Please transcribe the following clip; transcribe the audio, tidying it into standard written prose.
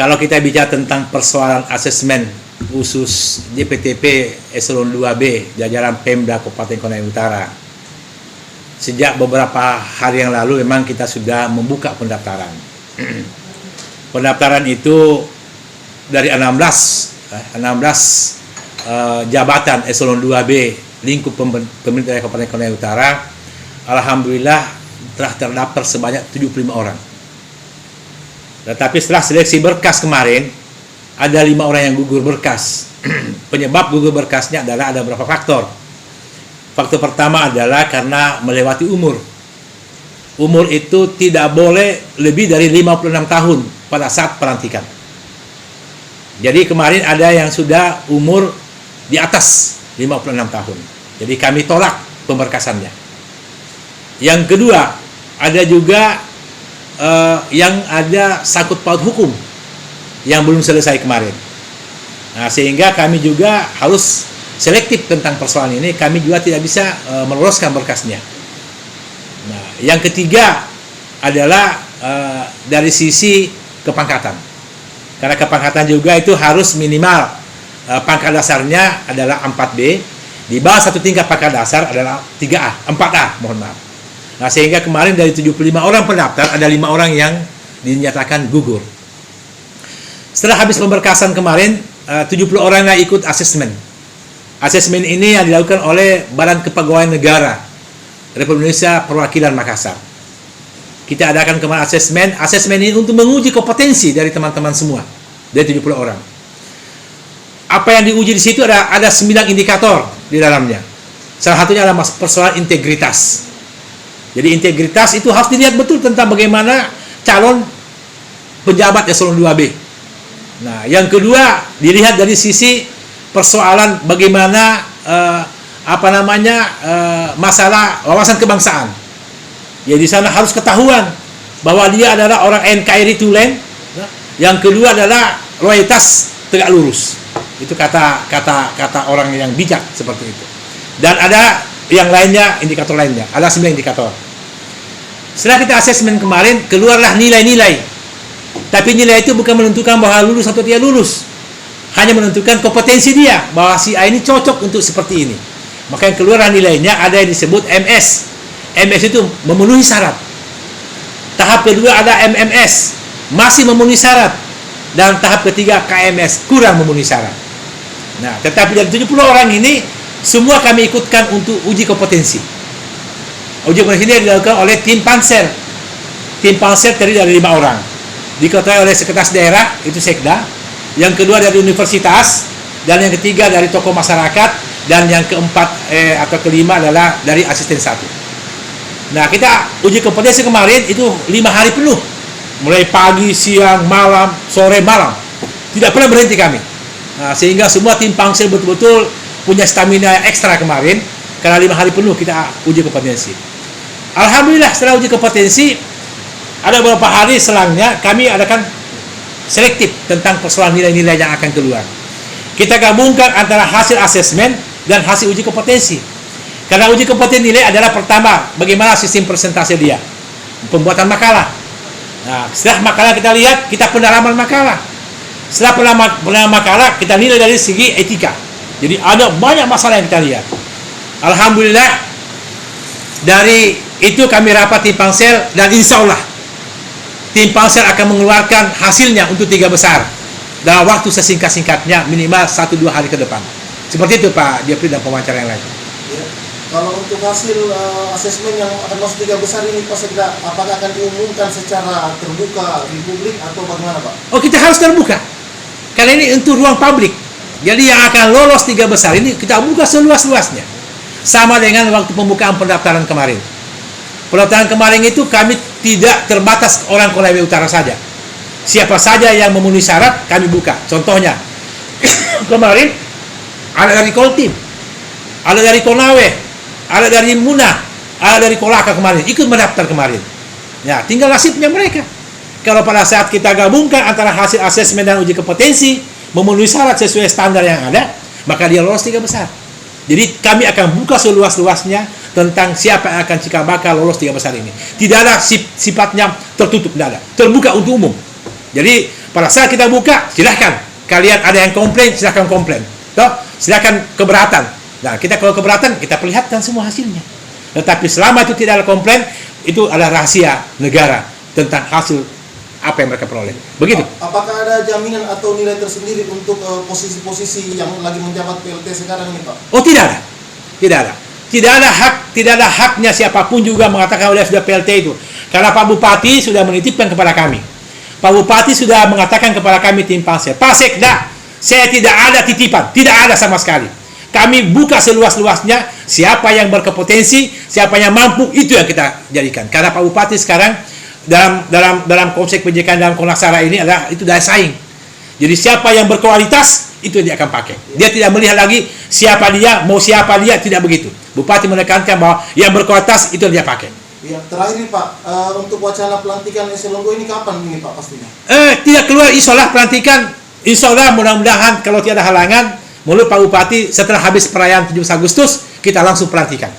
Kalau kita bicara tentang persoalan asesmen khusus JPTP Eselon 2B jajaran Pemda Kabupaten Konawe Utara, sejak beberapa hari yang lalu memang kita sudah membuka pendaftaran. Pendaftaran itu dari 16 jabatan Eselon 2B lingkup pemerintah Kabupaten Konawe Utara, alhamdulillah telah terdaftar sebanyak 75 orang. Tetapi setelah seleksi berkas kemarin, ada 5 orang yang gugur berkas. Penyebab gugur berkasnya adalah ada beberapa faktor. Faktor pertama adalah karena melewati umur. Umur itu tidak boleh lebih dari 56 tahun pada saat pelantikan. Jadi kemarin ada yang sudah umur di atas 56 tahun. Jadi kami tolak pemberkasannya. Yang kedua, ada juga yang ada sangkut paut hukum yang belum selesai kemarin. Nah, sehingga kami juga harus selektif tentang persoalan ini. Kami juga tidak bisa meloloskan berkasnya. Nah, yang ketiga adalah dari sisi kepangkatan. Karena kepangkatan juga itu harus minimal pangkat dasarnya adalah 4B, di bawah satu tingkat pangkat dasar adalah 3A, 4A, mohon maaf. Nah, sehingga kemarin dari 75 orang pendaftar, ada 5 orang yang dinyatakan gugur. Setelah habis pemberkasan kemarin, 70 orang yang ikut asesmen. Asesmen ini yang dilakukan oleh Badan Kepegawaian Negara Republik Indonesia Perwakilan Makassar. Kita adakan kemarin asesmen. Asesmen ini untuk menguji kompetensi dari teman-teman semua, dari 70 orang. Apa yang diuji di situ ada 9 indikator di dalamnya. Salah satunya adalah persoalan integritas. Jadi integritas itu harus dilihat betul tentang bagaimana calon pejabat Eselon 2B. Nah, yang kedua dilihat dari sisi persoalan bagaimana masalah wawasan kebangsaan. Ya, di sana harus ketahuan bahwa dia adalah orang NKRI Tulen. Yang kedua adalah loyalitas tegak lurus. Itu kata orang yang bijak seperti itu. Dan ada yang lainnya, indikator lainnya. Ada 9 indikator. Setelah kita asesmen kemarin, keluarlah nilai-nilai. Tapi nilai itu bukan menentukan bahwa lulus atau tidak lulus. Hanya menentukan kompetensi dia, bahwa si A ini cocok untuk seperti ini. Maka yang keluarlah nilainya, ada yang disebut MS. MS itu memenuhi syarat. Tahap kedua ada MMS, masih memenuhi syarat. Dan tahap ketiga KMS, kurang memenuhi syarat. Nah, tetapi dari 70 orang ini, semua kami ikutkan untuk uji kompetensi. Uji kompetensi ini dilakukan oleh tim pansel. Tim pansel terdiri dari 5 orang. Diketuai oleh sekretaris daerah, itu Sekda. Yang kedua dari universitas. Dan yang ketiga dari tokoh masyarakat. Dan yang keempat atau kelima adalah dari asisten 1. Nah, kita uji kompetensi kemarin itu 5 hari penuh. Mulai pagi, siang, malam, sore, malam. Tidak pernah berhenti kami. Nah, sehingga semua tim pansel betul-betul punya stamina ekstra kemarin, karena 5 hari penuh kita uji kompetensi. Alhamdulillah setelah uji kompetensi, ada beberapa hari selangnya kami adakan selektif tentang persoalan nilai-nilai yang akan keluar. Kita gabungkan antara hasil asesmen dan hasil uji kompetensi. Karena uji kompetensi nilai adalah pertama, bagaimana sistem presentasi dia, pembuatan makalah. Nah, setelah makalah kita lihat, kita pendalaman makalah. Setelah pendalaman makalah, kita nilai dari segi etika. Jadi ada banyak masalah yang kita lihat. Alhamdulillah dari itu kami rapat tim pansel, dan insya Allah tim pansel akan mengeluarkan hasilnya untuk 3 besar dalam waktu sesingkat-singkatnya, minimal 1-2 hari ke depan. Seperti itu Pak Jepri dan pewawancara yang lain. Ya. Kalau untuk hasil asesmen yang akan masuk 3 besar ini Pak Sekda, apakah akan diumumkan secara terbuka di publik atau bagaimana Pak? Oh, kita harus terbuka. Karena ini untuk ruang publik. Jadi yang akan lolos 3 besar ini kita buka seluas-luasnya. Sama dengan waktu pembukaan pendaftaran kemarin. Pendaftaran kemarin itu kami tidak terbatas orang Konawe Utara saja. Siapa saja yang memenuhi syarat kami buka. Contohnya kemarin ada dari Koltim, ada dari Konawe, ada dari Munah, ada dari Kolaka kemarin ikut mendaftar kemarin. Ya, tinggal nasibnya mereka. Kalau pada saat kita gabungkan antara hasil asesmen dan uji kompetensi memenuhi syarat sesuai standar yang ada, maka dia lolos 3 besar. Jadi kami akan buka seluas-luasnya tentang siapa yang akan cikal bakal lolos 3 besar ini. Tidak ada sifatnya tertutup, tidak ada. Terbuka untuk umum. Jadi Pada saat kita buka, silahkan. Kalian ada yang komplain, silahkan komplain. Toh, silahkan keberatan. Nah, kita kalau keberatan, kita perlihatkan semua hasilnya. Tetapi selama itu tidak ada komplain, itu adalah rahasia negara tentang hasil apa yang mereka peroleh. Begitu. Apakah ada jaminan atau nilai tersendiri untuk posisi-posisi yang lagi menjabat PLT sekarang ini, Pak? Oh, tidak ada. Tidak ada. Tidak ada haknya siapapun juga mengatakan oleh sudah PLT itu. Karena Pak Bupati sudah menitipkan kepada kami. Pak Bupati sudah mengatakan kepada kami tim Pansel, Pak Sekda, saya tidak ada titipan, tidak ada sama sekali. Kami buka seluas-luasnya, siapa yang berkompetensi, siapa yang mampu, itu yang kita jadikan. Karena Pak Bupati sekarang dalam konsep pendidikan dalam Konaksara ini adalah itu daya saing. Jadi siapa yang berkualitas itu dia akan pakai. Dia tidak melihat lagi siapa dia, mau siapa dia, tidak begitu. Bupati menekankan bahwa yang berkualitas itu dia pakai. Ya, terakhir nih Pak, untuk wacana pelantikan Eselongo ini kapan ini Pak pastinya? Tidak keluar, insyaallah pelantikan, insyaallah mudah-mudahan kalau tiada halangan, menurut Pak Bupati setelah habis perayaan 17 Agustus kita langsung pelantikan.